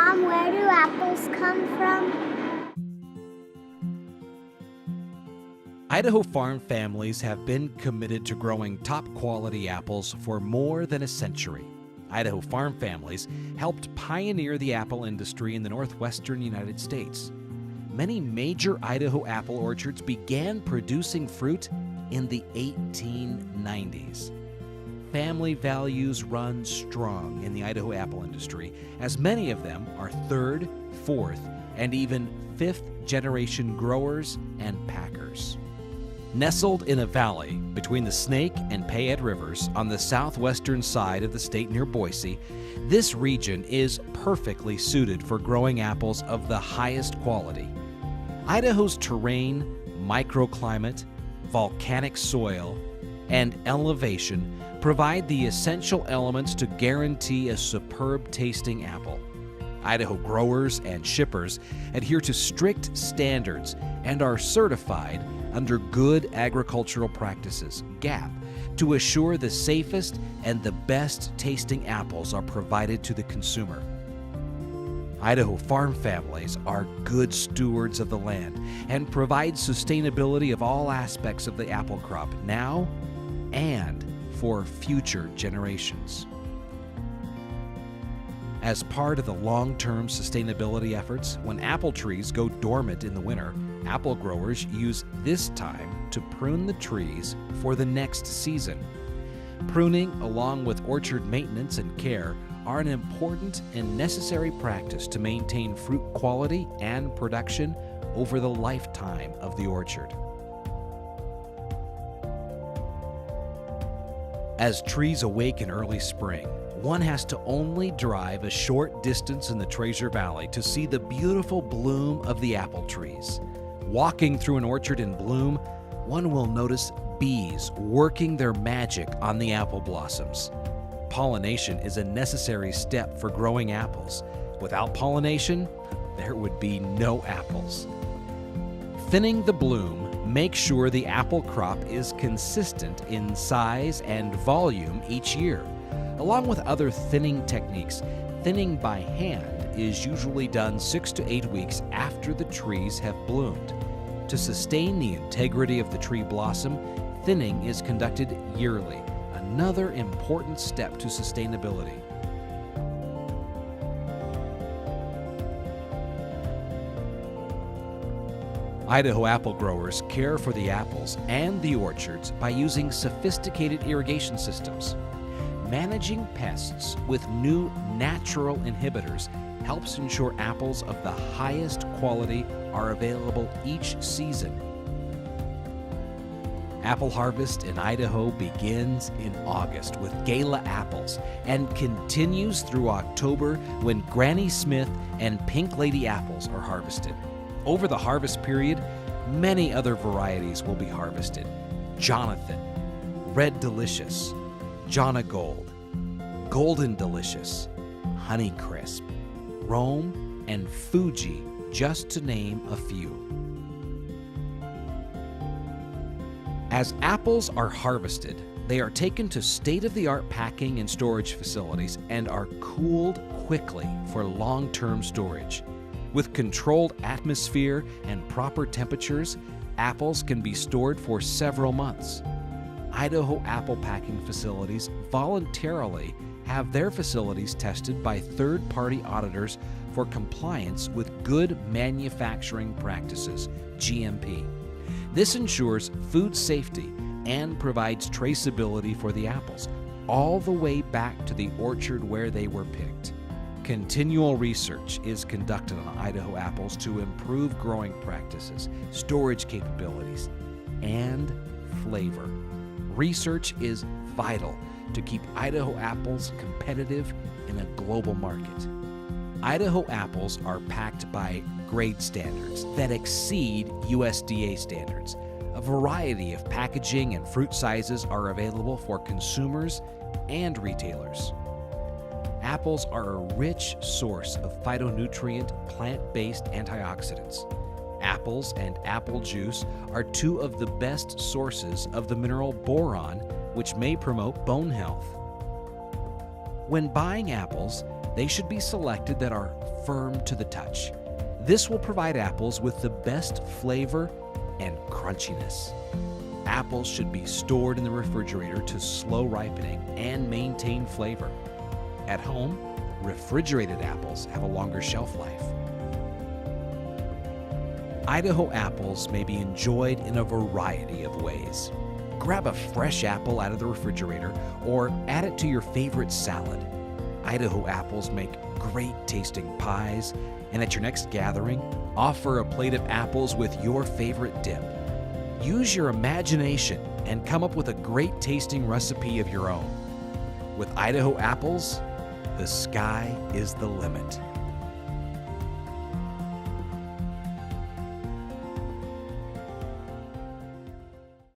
Mom, where do apples come from? Idaho farm families have been committed to growing top-quality apples for more than a century. Idaho farm families helped pioneer the apple industry in the northwestern United States. Many major Idaho apple orchards began producing fruit in the 1890s. Family values run strong in the Idaho apple industry, as many of them are third, fourth, and even fifth-generation growers and packers. Nestled in a valley between the Snake and Payette Rivers on the southwestern side of the state near Boise, this region is perfectly suited for growing apples of the highest quality. Idaho's terrain, microclimate, volcanic soil, and elevation provide the essential elements to guarantee a superb-tasting apple. Idaho growers and shippers adhere to strict standards and are certified under Good Agricultural Practices, GAP, to assure the safest and the best tasting apples are provided to the consumer. Idaho farm families are good stewards of the land and provide sustainability of all aspects of the apple crop now and for future generations. As part of the long-term sustainability efforts, when apple trees go dormant in the winter, apple growers use this time to prune the trees for the next season. Pruning, along with orchard maintenance and care, are an important and necessary practice to maintain fruit quality and production over the lifetime of the orchard. As trees awake in early spring, one has to only drive a short distance in the Treasure Valley to see the beautiful bloom of the apple trees. Walking through an orchard in bloom, one will notice bees working their magic on the apple blossoms. Pollination is a necessary step for growing apples. Without pollination, there would be no apples. Thinning the bloom makes sure the apple crop is consistent in size and volume each year. Along with other thinning techniques, thinning by hand is usually done 6 to 8 weeks after the trees have bloomed. To sustain the integrity of the tree blossom, thinning is conducted yearly, another important step to sustainability. Idaho apple growers care for the apples and the orchards by using sophisticated irrigation systems. Managing pests with new natural inhibitors helps ensure apples of the highest quality are available each season. Apple harvest in Idaho begins in August with Gala apples and continues through October when Granny Smith and Pink Lady apples are harvested. Over the harvest period, many other varieties will be harvested. Jonathan, Red Delicious, Jonna Gold, Golden Delicious, Honeycrisp, Rome, and Fuji, just to name a few. As apples are harvested, they are taken to state-of-the-art packing and storage facilities and are cooled quickly for long-term storage. With controlled atmosphere and proper temperatures, apples can be stored for several months. Idaho apple packing facilities voluntarily have their facilities tested by third-party auditors for compliance with Good Manufacturing Practices, GMP. This ensures food safety and provides traceability for the apples, all the way back to the orchard where they were picked. Continual research is conducted on Idaho apples to improve growing practices, storage capabilities, and flavor. Research is vital to keep Idaho apples competitive in a global market. Idaho apples are packed by grade standards that exceed USDA standards. A variety of packaging and fruit sizes are available for consumers and retailers. Apples are a rich source of phytonutrient, plant-based antioxidants. Apples and apple juice are two of the best sources of the mineral boron, which may promote bone health. When buying apples, they should be selected that are firm to the touch. This will provide apples with the best flavor and crunchiness. Apples should be stored in the refrigerator to slow ripening and maintain flavor. At home, refrigerated apples have a longer shelf life. Idaho apples may be enjoyed in a variety of ways. Grab a fresh apple out of the refrigerator or add it to your favorite salad. Idaho apples make great tasting pies, and at your next gathering, offer a plate of apples with your favorite dip. Use your imagination and come up with a great tasting recipe of your own. With Idaho apples, the sky is the limit.